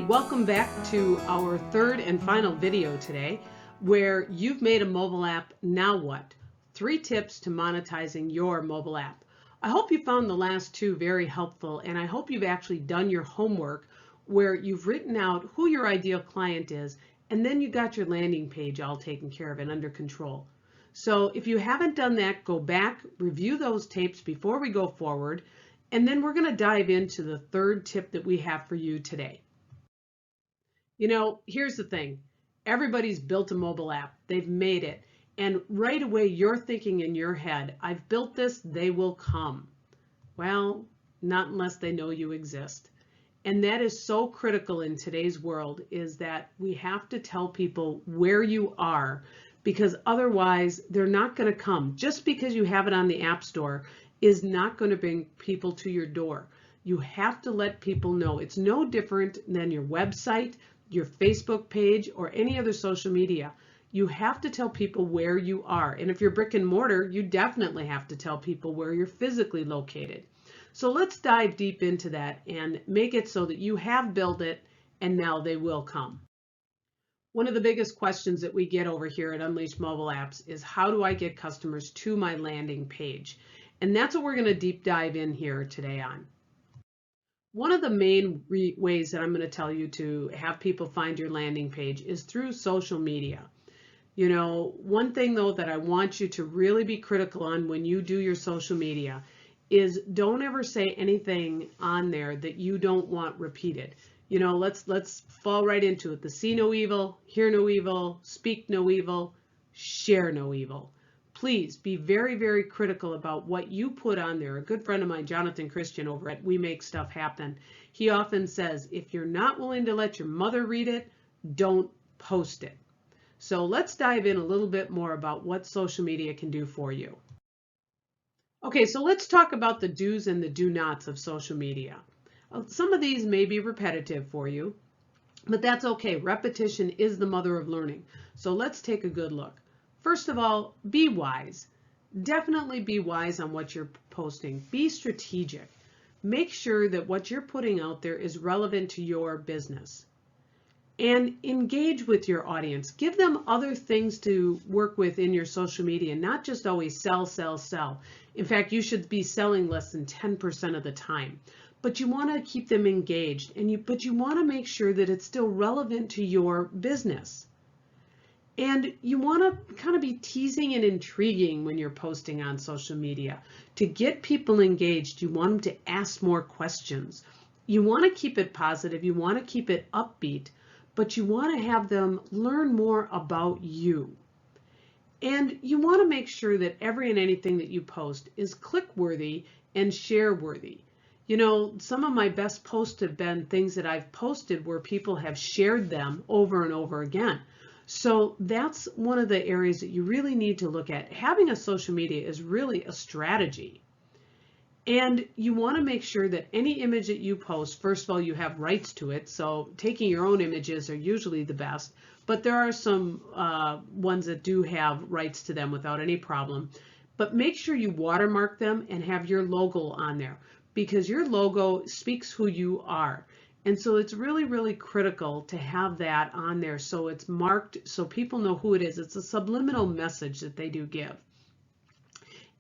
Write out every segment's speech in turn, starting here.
welcome back to our third and final video today, where you've made a mobile app. Now what? 3 tips to monetizing your mobile app. I hope you found the last 2 very helpful, and I hope you've actually done your homework where you've written out who your ideal client is, and then you got your landing page all taken care of and under control. So if you haven't done that, go back, review those tapes before we go forward, and then we're going to dive into the 3rd tip that we have for you today. You know, here's the thing. Everybody's built a mobile app. They've made it. And right away, you're thinking in your head, I've built this, they will come. Well, not unless they know you exist. And that is so critical in today's world, is that we have to tell people where you are, because otherwise they're not going to come. Just because you have it on the App Store is not going to bring people to your door. You have to let people know. It's no different than your website, your Facebook page, or any other social media. You have to tell people where you are. And if you're brick and mortar, you definitely have to tell people where you're physically located. So let's dive deep into that and make it so that you have built it and now they will come. One of the biggest questions that we get over here at Unleash Mobile Apps is, how do I get customers to my landing page? And that's what we're going to deep dive in here today on. One of the main ways that I'm going to tell you to have people find your landing page is through social media. You know, one thing though that I want you to really be critical on when you do your social media is don't ever say anything on there that you don't want repeated. You know, let's fall right into it. The see no evil, hear no evil, speak no evil, share no evil. Please be very, very critical about what you put on there. A good friend of mine, Jonathan Christian over at We Make Stuff Happen, he often says, if you're not willing to let your mother read it, don't post it. So let's dive in a little bit more about what social media can do for you. Okay, so let's talk about the do's and the do nots of social media. Some of these may be repetitive for you, but that's okay. Repetition is the mother of learning. So let's take a good look. First of all, be wise. Definitely be wise on what you're posting. Be strategic. Make sure that what you're putting out there is relevant to your business. And engage with your audience. Give them other things to work with in your social media, not just always sell, sell, sell. In fact, you should be selling less than 10% of the time. But you want to keep them engaged, but you want to make sure that it's still relevant to your business. And you want to kind of be teasing and intriguing when you're posting on social media. To get people engaged, you want them to ask more questions. You want to keep it positive, you want to keep it upbeat, but you want to have them learn more about you. And you want to make sure that every and anything that you post is click-worthy and share-worthy. You know, some of my best posts have been things that I've posted where people have shared them over and over again. So that's one of the areas that you really need to look at. Having a social media is really a strategy. And you want to make sure that any image that you post, first of all, you have rights to it. So taking your own images are usually the best, but there are some ones that do have rights to them without any problem. But make sure you watermark them and have your logo on there, because your logo speaks who you are. And so it's really, really critical to have that on there so it's marked so people know who it is. It's a subliminal message that they do give.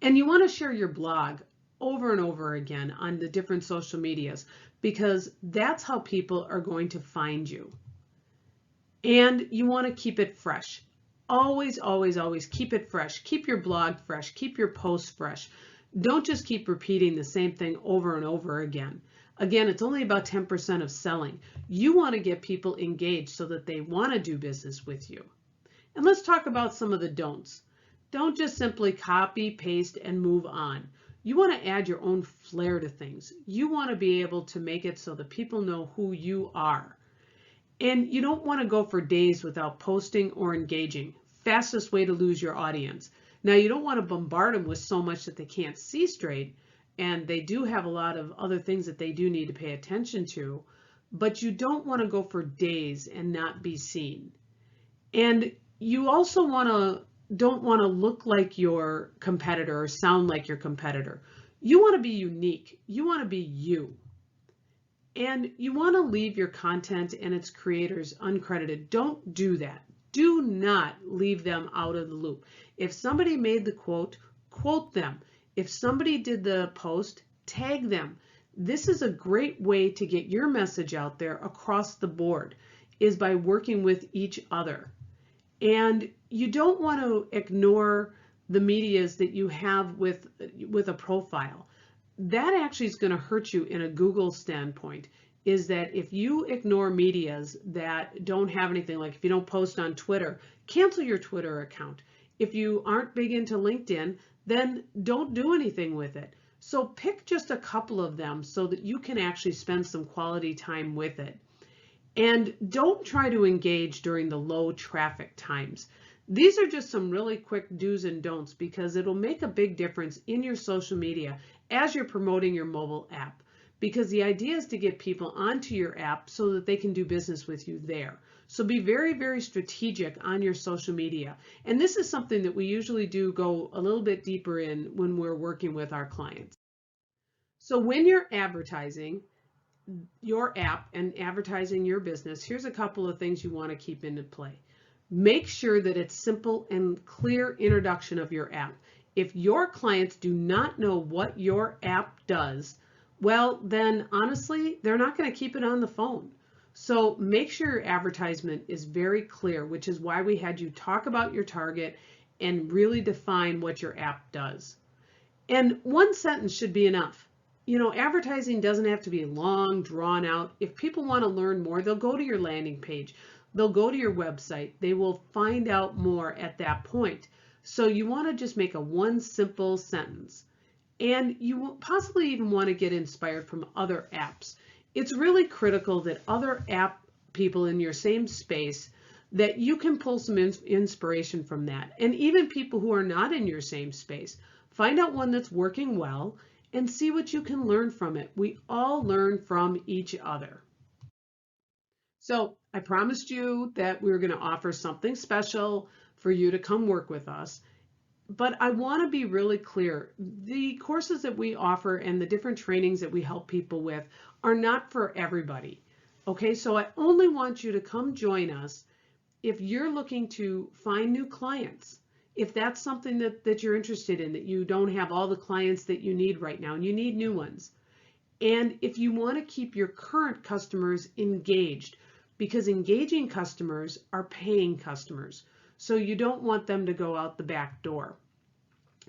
And you want to share your blog over and over again on the different social medias, because that's how people are going to find you. And you want to keep it fresh. Always, always, always keep it fresh. Keep your blog fresh. Keep your posts fresh. Don't just keep repeating the same thing over and over again. Again, it's only about 10% of selling. You want to get people engaged so that they want to do business with you. And let's talk about some of the don'ts. Don't just simply copy, paste, and move on. You want to add your own flair to things. You want to be able to make it so that people know who you are. And you don't want to go for days without posting or engaging. Fastest way to lose your audience. Now, you don't want to bombard them with so much that they can't see straight. And they do have a lot of other things that they do need to pay attention to, but you don't want to go for days and not be seen. And you also don't want to look like your competitor or sound like your competitor. You want to be unique. You want to be you. And you want to leave your content and its creators uncredited. Don't do that. Do not leave them out of the loop. If somebody made the quote, quote them. If somebody did the post, tag them. This is a great way to get your message out there across the board, is by working with each other. And you don't want to ignore the medias that you have with a profile. That actually is going to hurt you in a Google standpoint, is that if you ignore medias that don't have anything, like if you don't post on Twitter, cancel your Twitter account. If you aren't big into LinkedIn, then don't do anything with it. So pick just a couple of them so that you can actually spend some quality time with it. And don't try to engage during the low traffic times. These are just some really quick do's and don'ts, because it'll make a big difference in your social media as you're promoting your mobile app. Because the idea is to get people onto your app so that they can do business with you there. So be very, very strategic on your social media. And this is something that we usually do go a little bit deeper in when we're working with our clients. So when you're advertising your app and advertising your business, here's a couple of things you want to keep into play. Make sure that it's simple and clear introduction of your app. If your clients do not know what your app does, well, then honestly, they're not going to keep it on the phone. So make sure your advertisement is very clear, which is why we had you talk about your target and really define what your app does. And one sentence should be enough. You know, advertising doesn't have to be long, drawn out. If people want to learn more, they'll go to your landing page. They'll go to your website. They will find out more at that point. So you want to just make a one simple sentence. And you possibly even want to get inspired from other apps. It's really critical that other app people in your same space, that you can pull some inspiration from that. And even people who are not in your same space, find out one that's working well and see what you can learn from it. We all learn from each other. So I promised you that we were going to offer something special for you to come work with us. But I want to be really clear. The courses that we offer and the different trainings that we help people with are not for everybody. Okay, so I only want you to come join us if you're looking to find new clients. If that's something that you're interested in, that you don't have all the clients that you need right now and you need new ones. And if you want to keep your current customers engaged, because engaging customers are paying customers. So you don't want them to go out the back door.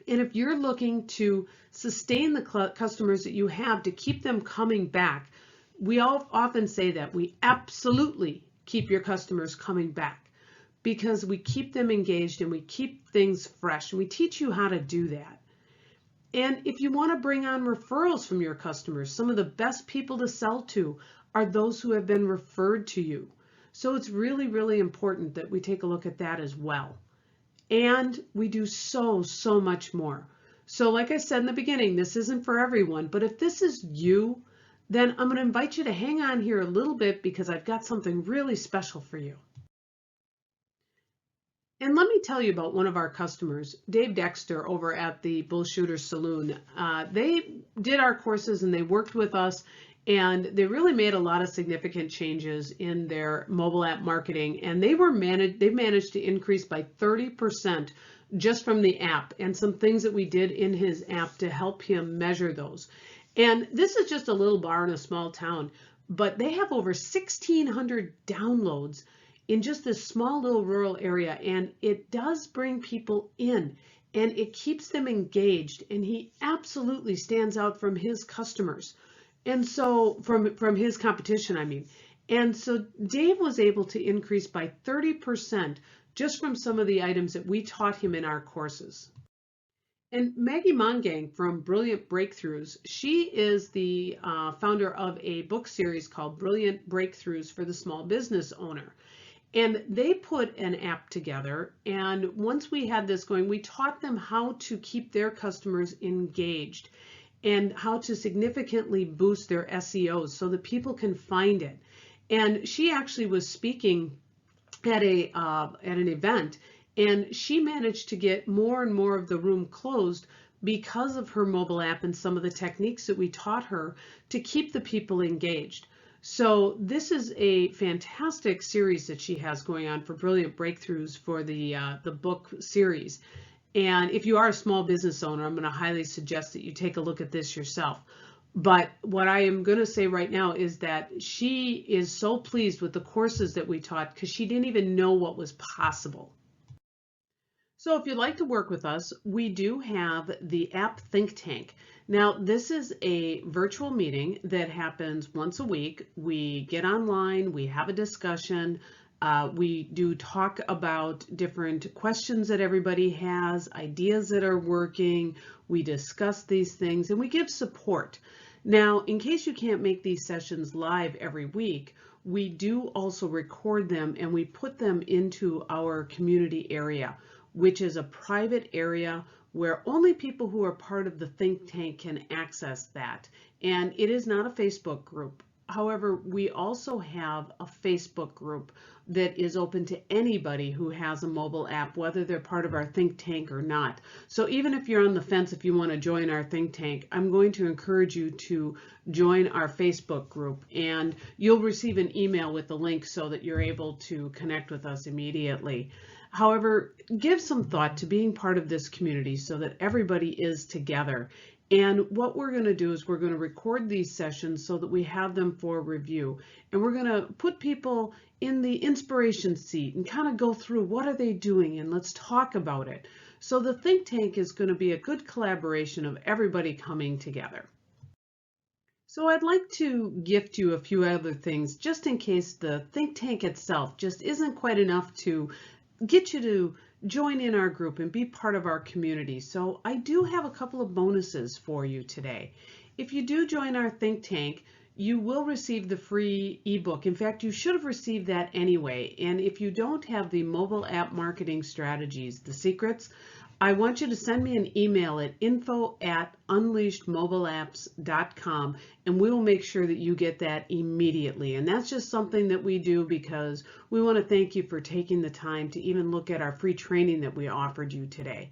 And if you're looking to sustain the customers that you have, to keep them coming back, we all often say that we absolutely keep your customers coming back, because we keep them engaged and we keep things fresh, and we teach you how to do that. And if you want to bring on referrals from your customers, some of the best people to sell to are those who have been referred to you. So it's really, really important that we take a look at that as well. And we do so much more. So like I said in the beginning, this isn't for everyone, but if this is you, then I'm going to invite you to hang on here a little bit, because I've got something really special for you. And let me tell you about one of our customers, Dave Dexter over at the Bull Shooter Saloon. They did our courses and they worked with us, and they really made a lot of significant changes in their mobile app marketing, and they've managed to increase by 30% just from the app, and some things that we did in his app to help him measure those. And this is just a little bar in a small town, but they have over 1,600 downloads in just this small little rural area, and it does bring people in and it keeps them engaged, and he absolutely stands out from his customers. And so from his competition, I mean. And so Dave was able to increase by 30% just from some of the items that we taught him in our courses. And Maggie Mongang from Brilliant Breakthroughs, she is the founder of a book series called Brilliant Breakthroughs for the Small Business Owner. And they put an app together, and once we had this going, we taught them how to keep their customers engaged and how to significantly boost their SEOs so that people can find it. And she actually was speaking at an event, and she managed to get more and more of the room closed because of her mobile app and some of the techniques that we taught her to keep the people engaged. So this is a fantastic series that she has going on for Brilliant Breakthroughs for the book series. And if you are a small business owner, I'm going to highly suggest that you take a look at this yourself. But what I am going to say right now is that she is so pleased with the courses that we taught because she didn't even know what was possible. So if you'd like to work with us, we do have the app Think Tank. Now, this is a virtual meeting that happens once a week. We get online, we have a discussion, we do talk about different questions that everybody has, ideas that are working, we discuss these things, and we give support. Now, in case you can't make these sessions live every week, we do also record them and we put them into our community area, which is a private area where only people who are part of the think tank can access that. And it is not a Facebook group. However, we also have a Facebook group that is open to anybody who has a mobile app, whether they're part of our think tank or not. So even if you're on the fence, if you want to join our think tank, I'm going to encourage you to join our Facebook group, and you'll receive an email with the link so that you're able to connect with us immediately. However, give some thought to being part of this community so that everybody is together. And what we're going to do is we're going to record these sessions so that we have them for review. And we're going to put people in the inspiration seat and kind of go through what are they doing and let's talk about it. So the think tank is going to be a good collaboration of everybody coming together. So I'd like to gift you a few other things just in case the think tank itself just isn't quite enough to get you to join in our group and be part of our community. So I do have a couple of bonuses for you today. If you do join our think tank, you will receive the free ebook. In fact, you should have received that anyway. And if you don't have the mobile app marketing strategies, the secrets, I want you to send me an email at info@unleashedmobileapps.com and we will make sure that you get that immediately. And that's just something that we do because we want to thank you for taking the time to even look at our free training that we offered you today.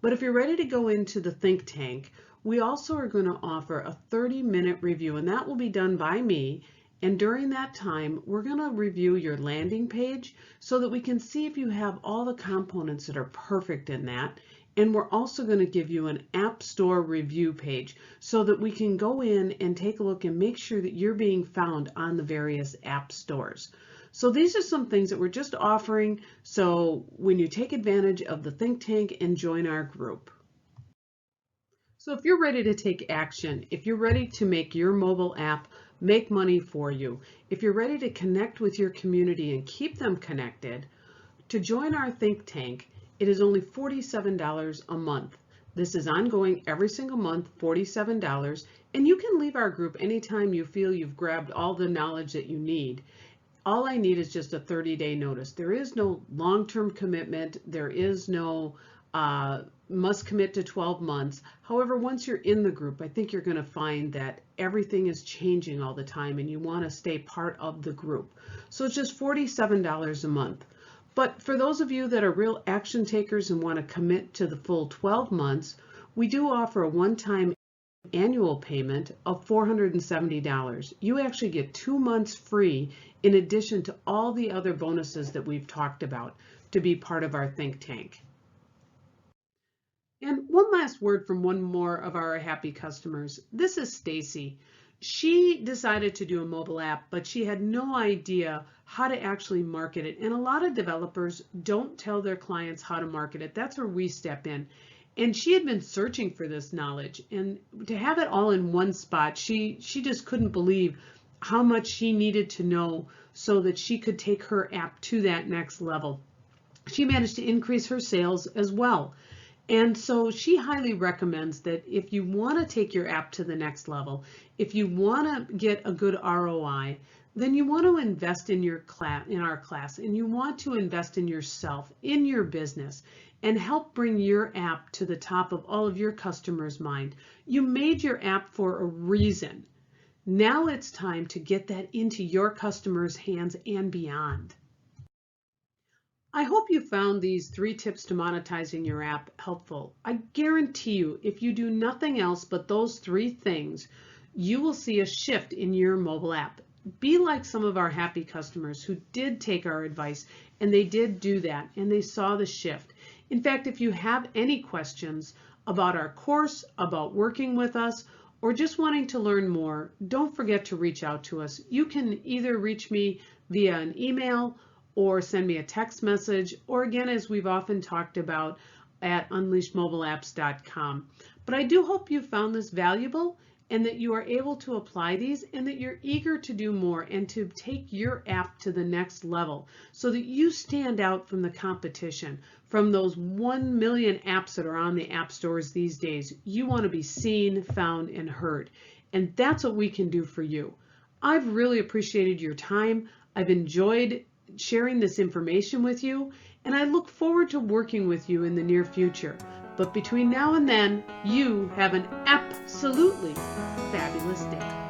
But if you're ready to go into the think tank, we also are going to offer a 30-minute review, and that will be done by me. And during that time, we're going to review your landing page so that we can see if you have all the components that are perfect in that. And we're also going to give you an App Store review page so that we can go in and take a look and make sure that you're being found on the various app stores. So these are some things that we're just offering. So when you take advantage of the think tank and join our group. So if you're ready to take action, if you're ready to make your mobile app make money for you, if you're ready to connect with your community and keep them connected, to join our think tank, it is only $47 a month. This is ongoing every single month, $47, and you can leave our group anytime you feel you've grabbed all the knowledge that you need. All I need is just a 30-day notice. There is no long-term commitment. There is no must commit to 12 months. However, once you're in the group, I think you're going to find that everything is changing all the time and you want to stay part of the group. So it's just $47 a month. But for those of you that are real action takers and want to commit to the full 12 months, we do offer a one-time annual payment of $470. You actually get 2 months free in addition to all the other bonuses that we've talked about to be part of our think tank. And one last word from one more of our happy customers. This is Stacy. She decided to do a mobile app, but she had no idea how to actually market it. And a lot of developers don't tell their clients how to market it. That's where we step in. And she had been searching for this knowledge, and to have it all in one spot, she just couldn't believe how much she needed to know so that she could take her app to that next level. She managed to increase her sales as well. And so she highly recommends that if you want to take your app to the next level, if you want to get a good ROI, then you want to invest in our class, and you want to invest in yourself, in your business, and help bring your app to the top of all of your customers' mind. You made your app for a reason. Now it's time to get that into your customers' hands and beyond. I hope you found these 3 tips to monetizing your app helpful. I guarantee you, if you do nothing else but those 3 things, you will see a shift in your mobile app. be like some of our happy customers who did take our advice and they did do that and they saw the shift. In fact, if you have any questions about our course, about working with us, or just wanting to learn more, don't forget to reach out to us. You can either reach me via an email or send me a text message, or again, as we've often talked about, at unleashmobileapps.com. But I do hope you found this valuable and that you are able to apply these and that you're eager to do more and to take your app to the next level so that you stand out from the competition, from those 1 million apps that are on the app stores these days. You want to be seen, found, and heard. And that's what we can do for you. I've really appreciated your time. I've enjoyed sharing this information with you, and I look forward to working with you in the near future. But between now and then, you have an absolutely fabulous day.